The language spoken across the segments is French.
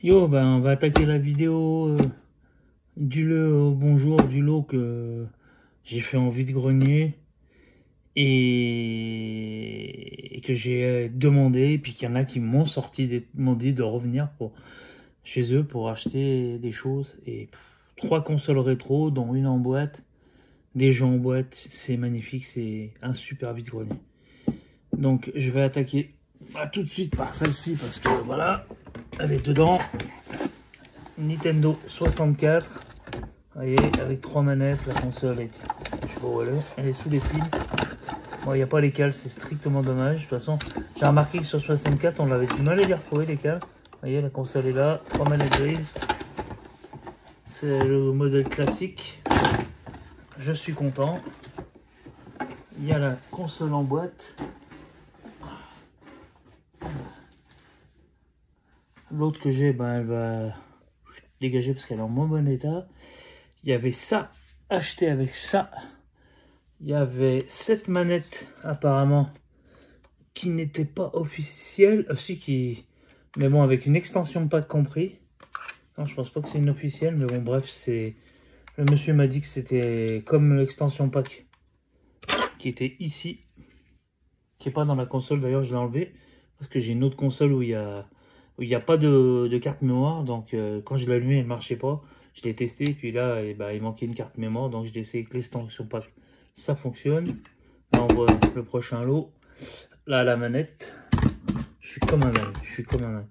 Yo, ben on va attaquer la vidéo bonjour du lot que j'ai fait en vide-grenier et que j'ai demandé, et puis qu'il y en a qui m'ont m'ont dit de revenir chez eux pour acheter des choses. Et 3 consoles rétro, dont une en boîte, des jeux en boîte, c'est magnifique, c'est un super vide-grenier. Donc je vais attaquer tout de suite par celle-ci parce que voilà, elle est dedans. Nintendo 64, vous voyez, avec 3 manettes, la console est, je sais pas où elle est sous les fils. Bon, il n'y a pas les cales, c'est strictement dommage. De toute façon, j'ai remarqué que sur 64, on avait du mal à les retrouver, les cales. Vous voyez, la console est là, 3 manettes grises. C'est le modèle classique. Je suis content. Il y a la console en boîte. L'autre que j'ai, ben, elle va dégager parce qu'elle est en moins bon état. Il y avait ça acheté avec ça. Il y avait cette manette apparemment qui n'était pas officielle. Mais bon, avec une extension pack compris. Non, je pense pas que c'est une officielle, mais bon, bref, c'est. Le monsieur m'a dit que c'était comme l'extension pack qui était ici, qui est pas dans la console. D'ailleurs, je l'ai enlevé parce que j'ai une autre console où il y a pas de carte mémoire. Donc, quand je l'ai allumé, elle marchait pas. Je l'ai testé, et puis là, il manquait une carte mémoire, donc je l'ai essayé avec l'extension pack. Ça fonctionne. Là, on voit le prochain lot. Là, la manette. Je suis comme un dingue.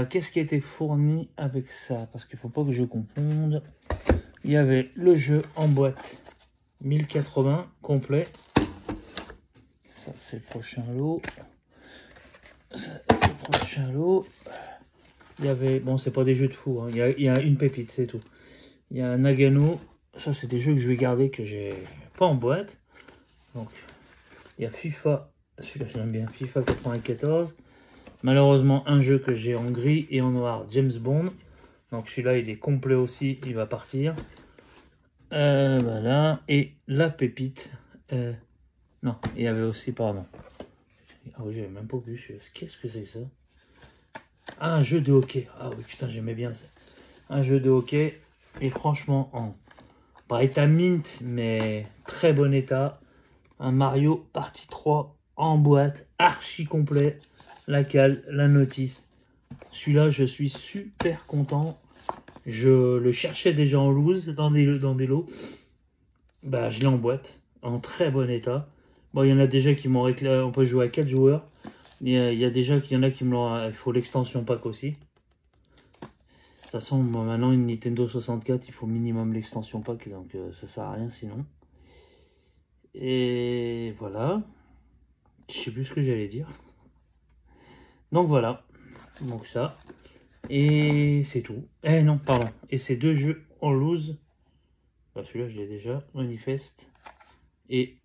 Qu'est-ce qui a été fourni avec ça? Parce qu'il faut pas que je confonde. Il y avait le jeu en boîte 1080 complet. Ça, c'est le prochain lot. Il y avait, bon, c'est pas des jeux de fou, hein. Il y a une pépite, c'est tout. Il y a un Nagano. Ça, c'est des jeux que je vais garder, que j'ai pas en boîte. Donc, il y a FIFA. Celui-là, j'aime bien. FIFA 94. Malheureusement, un jeu que j'ai en gris et en noir, James Bond. Donc, celui-là, il est complet aussi. Il va partir. Voilà. Et la pépite. Non, il y avait aussi, pardon. Ah oui, j'avais même pas vu. Qu'est-ce que c'est ça? Ah, un jeu de hockey. Ah oui, putain, j'aimais bien ça. Un jeu de hockey. Et franchement, pas état mint, mais très bon état. Un Mario partie 3 en boîte, archi complet. La cale, la notice. Celui-là, je suis super content. Je le cherchais déjà en loose dans des lots. Bah, je l'ai en boîte, en très bon état. Bon, il y en a déjà qui m'ont réclamé. On peut jouer à 4 joueurs. Il y a déjà qu'il y en a qui me l'ont. Il faut l'extension pack aussi. De toute façon, moi, maintenant, une Nintendo 64, il faut minimum l'extension pack, donc ça sert à rien sinon. Et voilà. Je sais plus ce que j'allais dire. Donc voilà. Donc ça. Et c'est tout. Eh non, pardon. Et ces 2 jeux en loose. Bah, celui-là, je l'ai déjà. Manifeste. Et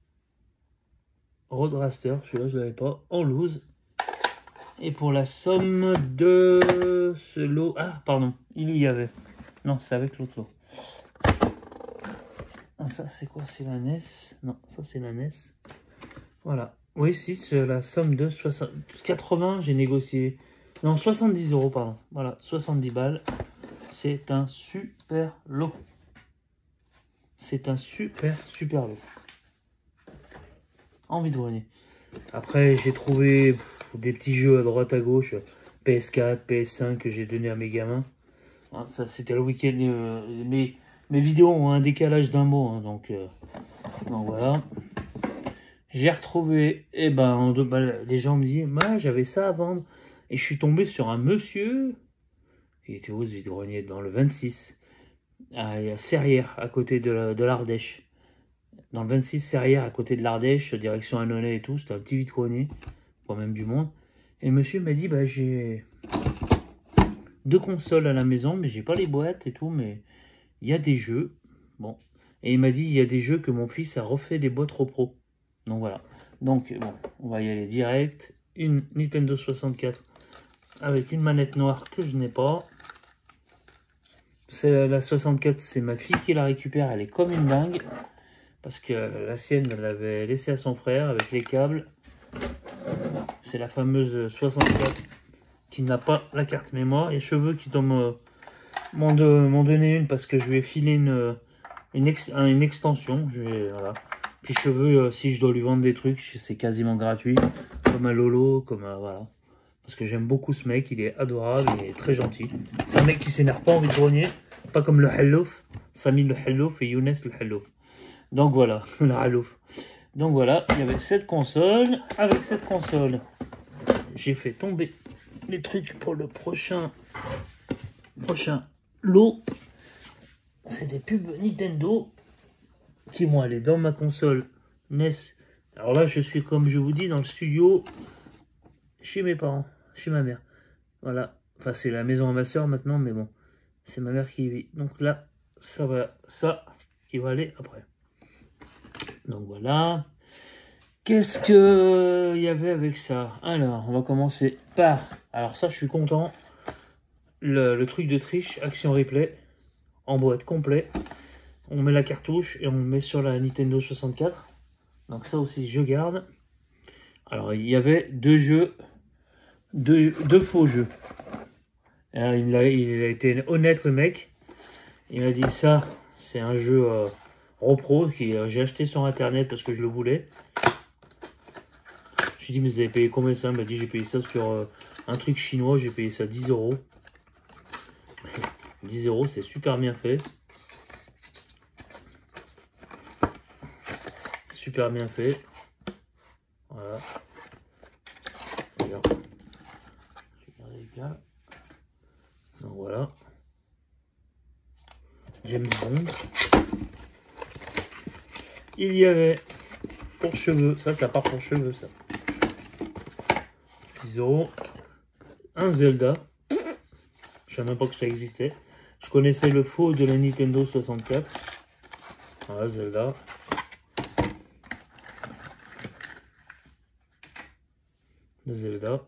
Road Raster. Celui-là, je ne l'avais pas. En loose. Et pour la somme de ce lot... Ah, pardon, il y avait. Non, c'est avec l'autre lot. Ah, ça, c'est quoi? C'est la NES? Non, ça, c'est la NES. Voilà. Oui, si, c'est la somme de 80, j'ai négocié. Non, 70 €, pardon. Voilà, 70 balles. C'est un super lot. C'est un super lot. Envie de revenir. Après, j'ai trouvé des petits jeux à droite à gauche, PS4, PS5 que j'ai donné à mes gamins. Ah, ça, c'était le week-end. Mes vidéos ont un décalage d'un mot, hein, donc voilà. J'ai retrouvé, les gens me disent, j'avais ça à vendre. Et je suis tombé sur un monsieur, il était où ce vide-grenier? Dans le 26, à Serrières, à côté de l'Ardèche. Dans le 26 Serrières, à côté de l'Ardèche, direction Annonay et tout, c'était un petit vide-grenier, pas même du monde. Et le monsieur m'a dit, j'ai 2 consoles à la maison, mais j'ai pas les boîtes et tout, mais il y a des jeux. Bon. Et il m'a dit, il y a des jeux que mon fils a refait des boîtes repro. Donc voilà. Donc bon, on va y aller direct. Une Nintendo 64 avec une manette noire que je n'ai pas. La 64, c'est ma fille qui la récupère, elle est comme une dingue. Parce que la sienne, elle l'avait laissée à son frère avec les câbles. C'est la fameuse 64 qui n'a pas la carte mémoire. Et Cheveux qui m'en donner une parce que je lui ai filé une extension. Voilà. Puis Cheveux, si je dois lui vendre des trucs, c'est quasiment gratuit. Comme un Lolo, comme un... Voilà. Parce que j'aime beaucoup ce mec, il est adorable, il est très gentil. C'est un mec qui s'énerve pas envie de grogner. Pas comme le Hallouf, Samy le Hallouf et Younes le Hallouf. Donc voilà, le Hallouf. Donc voilà, il y avait cette console. Avec cette console, j'ai fait tomber les trucs pour le prochain lot. C'est des pubs Nintendo qui vont aller dans ma console NES. Alors là, je suis, comme je vous dis, dans le studio chez mes parents, chez ma mère. Voilà, enfin c'est la maison à ma soeur maintenant, mais bon, c'est ma mère qui y vit. Donc là, ça qui va aller après. Donc voilà. Qu'est-ce que il y avait avec ça? Alors, on va commencer par... Alors ça, je suis content. Le truc de triche, Action Replay, en boîte complet. On met la cartouche et on le met sur la Nintendo 64. Donc ça aussi, je garde. Alors, il y avait deux jeux, deux faux jeux. Alors, il a été honnête, le mec. Il m'a dit ça, c'est un jeu repro que j'ai acheté sur internet parce que je le voulais. Je lui ai dit, mais vous avez payé combien ça? Il m'a dit, j'ai payé ça sur un truc chinois, j'ai payé ça 10 €. 10 €, c'est super bien fait. Super bien fait. Voilà. Regarde. Les gars. Donc voilà. James Bond. Il y avait pour cheveux, ça part pour cheveux, ça. 10 €. Un Zelda. Je savais même pas que ça existait. Je connaissais le faux de la Nintendo 64. Voilà, Zelda. Le Zelda.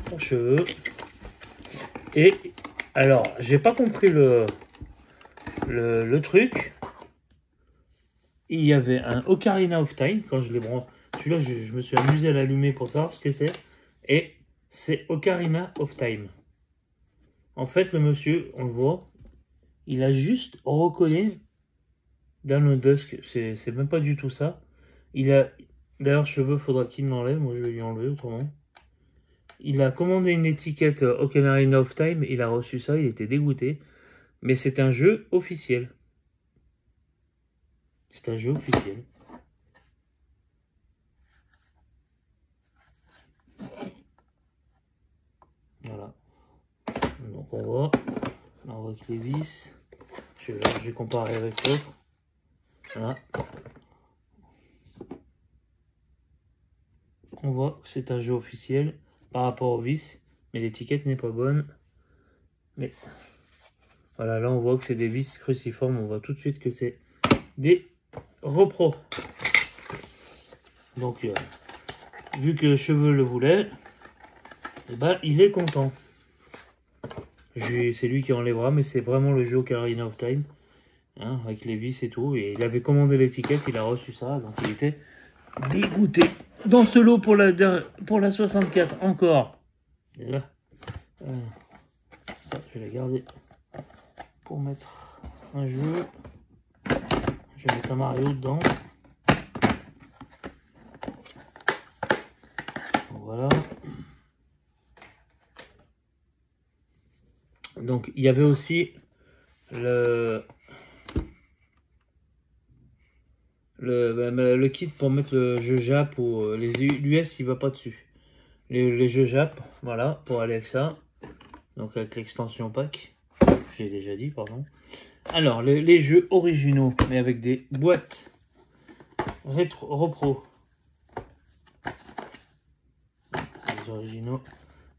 Pour cheveux. Et alors, j'ai pas compris le truc. Il y avait un Ocarina of Time. Quand je l'ai branché, celui-là, je me suis amusé à l'allumer pour savoir ce que c'est. Et c'est Ocarina of Time. En fait, le monsieur, on le voit, il a juste reconnu dans le Dusk. C'est même pas du tout ça. Il a d'ailleurs cheveux, faudra qu'il m'enlève. Moi, je vais lui enlever autrement. Il a commandé une étiquette Ocarina of Time. Il a reçu ça. Il était dégoûté. Mais c'est un jeu officiel. C'est un jeu officiel. Voilà. Donc on voit avec les vis. Je vais comparer avec l'autre. Voilà. On voit que c'est un jeu officiel par rapport aux vis. Mais l'étiquette n'est pas bonne. Mais voilà, là on voit que c'est des vis cruciformes. On voit tout de suite que c'est des repros. Donc vu que Cheveux le voulait, et ben, il est content. C'est lui qui enlèvera, mais c'est vraiment le jeu Ocarina of Time, hein, avec les vis et tout. Et il avait commandé l'étiquette, il a reçu ça, donc il était dégoûté. Dans ce lot pour la 64 encore. Et là, ça, je vais la garder pour mettre un jeu. Je vais mettre un Mario dedans. Voilà. Donc il y avait aussi le kit pour mettre le jeu Jap ou l'US, il va pas dessus. Les jeux Jap, voilà, pour aller avec ça. Donc avec l'extension pack, j'ai déjà dit, pardon. Alors les jeux originaux, mais avec des boîtes repro. Les originaux.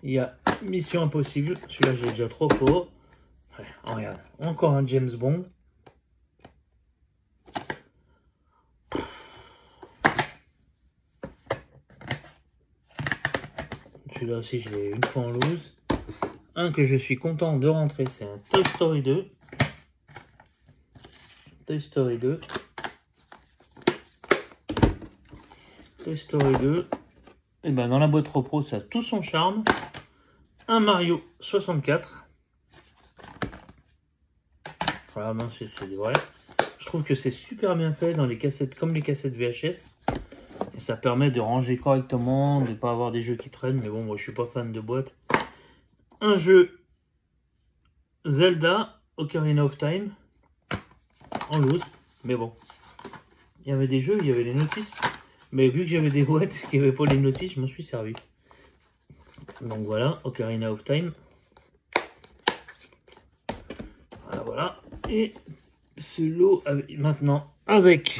Il y a Mission Impossible, celui-là j'ai déjà 3 fois. Ouais, regarde, encore un James Bond. Celui-là aussi je l'ai une fois en loose. Un que je suis content de rentrer, c'est un Toy Story 2. Toy Story 2. Toy Story 2. Et ben dans la boîte repro ça a tout son charme. un Mario 64. Voilà, non, c'est vrai. Je trouve que c'est super bien fait dans les cassettes, comme les cassettes VHS. Et ça permet de ranger correctement, de ne pas avoir des jeux qui traînent. Mais bon, moi je suis pas fan de boîte. Un jeu Zelda Ocarina of Time en loose. Mais bon, il y avait des jeux, il y avait les notices. Mais vu que j'avais des boîtes qui n'avaient pas les notices, je m'en suis servi. Donc voilà, Ocarina of Time. Voilà, voilà. Et ce lot maintenant avec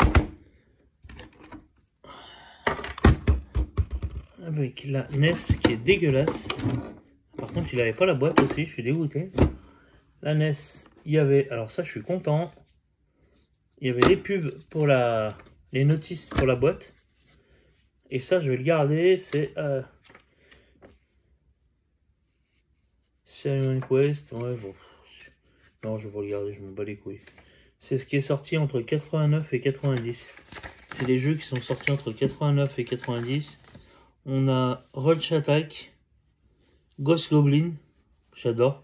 la NES qui est dégueulasse. Par contre, il avait pas la boîte aussi, je suis dégoûté. La NES, il y avait, alors ça je suis content. Il y avait les pubs pour les notices pour la boîte. Et ça je vais le garder, c'est Simon Quest. Ouais, bon. Non, je vais pas le garder, je m'en bats les couilles. C'est ce qui est sorti entre 89 et 90. C'est les jeux qui sont sortis entre 89 et 90. On a Roach Attack, Ghost Goblin, j'adore.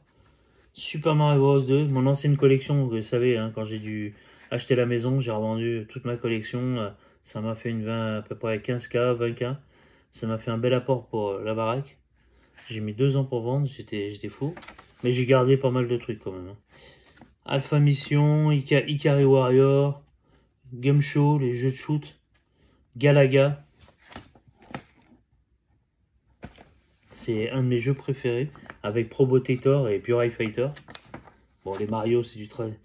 Super Mario Bros 2, mon ancienne collection, vous savez, hein, quand j'ai dû acheter la maison, j'ai revendu toute ma collection. Ça m'a fait à peu près 15K, 20K. Ça m'a fait un bel apport pour la baraque. J'ai mis 2 ans pour vendre, j'étais fou. Mais j'ai gardé pas mal de trucs quand même. Hein. Alpha Mission, Ikari Warrior, Game Show, les jeux de shoot, Galaga. C'est un de mes jeux préférés, avec Probotector et Pure Fighter. Bon, les Mario, c'est du très...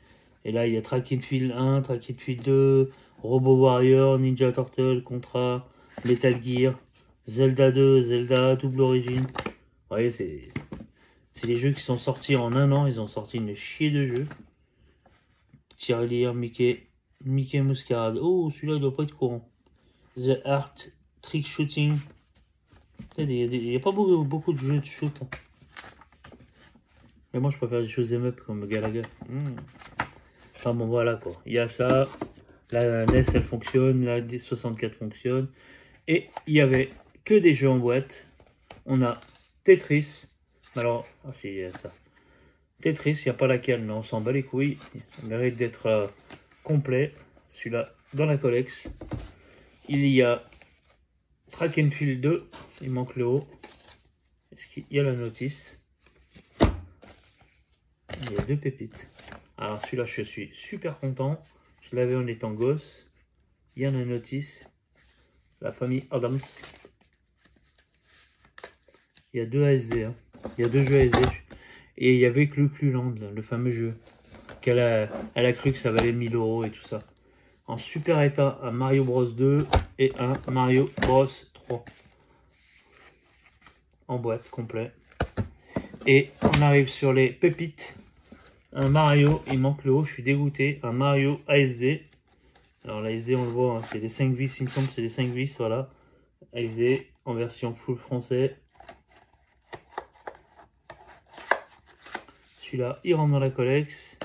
Et là, il y a Track and Field 1, Track and Field 2, Robo Warrior, Ninja Turtle, Contra, Metal Gear, Zelda 2, Zelda, Double Origin. Vous voyez, c'est les jeux qui sont sortis en un an. Ils ont sorti une chier de jeux. Tirelire, Mickey Muscarade. Oh, celui-là, il doit pas être courant. The Art, Trick Shooting. Il n'y a pas beaucoup de jeux de shoot. Hein. Mais moi, je préfère des choses up comme Galaga. Enfin bon, voilà quoi. Il y a ça. La NES, elle fonctionne. La D64 fonctionne. Et il y avait que des jeux en boîte. On a Tetris. Alors, ah si, il y a ça. Tetris, il n'y a pas laquelle, mais on s'en bat les couilles. Il mérite d'être complet. Celui-là, dans la collex. Il y a Track and Field 2. Il manque le haut. Est-ce qu'il y a la notice? Il y a 2 pépites. Alors celui-là, je suis super content. Je l'avais en étant gosse. Il y a la notice. La famille Adams. Il y a 2 ASD. Hein. Il y a 2 jeux ASD. Et il y avait Clucluland, le fameux jeu. Elle a cru que ça valait 1000 € et tout ça. En super état, un Mario Bros 2 et un Mario Bros 3. En boîte, complet. Et on arrive sur les pépites. Un Mario, il manque le haut, je suis dégoûté. Un Mario ASD. Alors l'ASD, on le voit, hein, c'est les 5 vis, il me semble, c'est les 5 vis, voilà. ASD en version full français. Celui-là, il rentre dans la collex.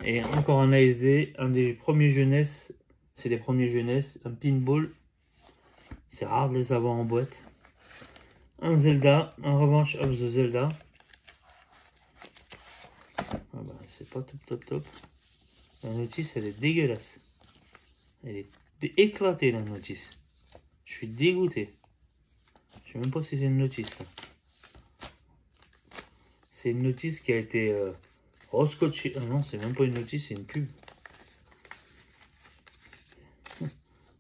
Et encore un ASD, un des premiers jeunesse. C'est les premiers jeunesse. Un pinball. C'est rare de les avoir en boîte. Un Zelda, un Revenge of the Zelda. Ah bah, c'est pas top. La notice, elle est dégueulasse. Elle est éclatée, la notice. Je suis dégoûté. Je sais même pas si c'est une notice. C'est une notice qui a été rescotchée. Ah non, c'est même pas une notice, c'est une pub.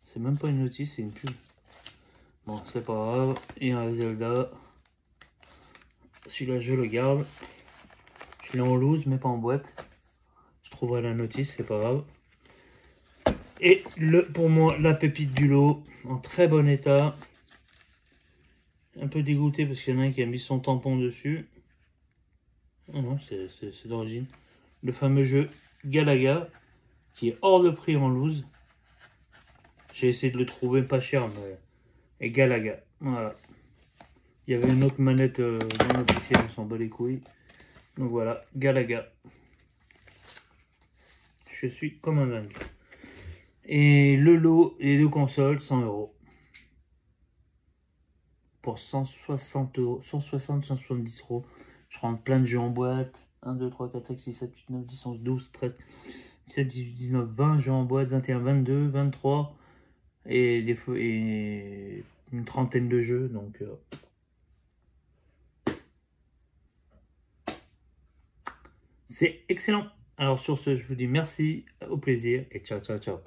C'est même pas une notice, c'est une pub. Bon, c'est pas grave. Il y a un Zelda. Celui-là, je le garde. Je l'ai en loose, mais pas en boîte. Je trouverai la notice, c'est pas grave. Et pour moi, la pépite du lot, en très bon état. Un peu dégoûté parce qu'il y en a un qui a mis son tampon dessus. Oh non, c'est d'origine. Le fameux jeu Galaga, qui est hors de prix en loose. J'ai essayé de le trouver pas cher, mais... Et Galaga, voilà. Il y avait une autre manette dans l'officiel, on s'en bat les couilles. Donc voilà, Galaga. Je suis comme un dingue. Et le lot, les 2 consoles, 100 €. Pour 160 €, 160, 170 €. Je rentre plein de jeux en boîte. 1, 2, 3, 4, 5, 6, 7, 8, 9, 10, 11, 12, 13, 17, 18, 19, 20 jeux en boîte, 21, 22, 23 et, et une trentaine de jeux. Donc, c'est excellent. Alors sur ce, je vous dis merci, au plaisir et ciao, ciao, ciao.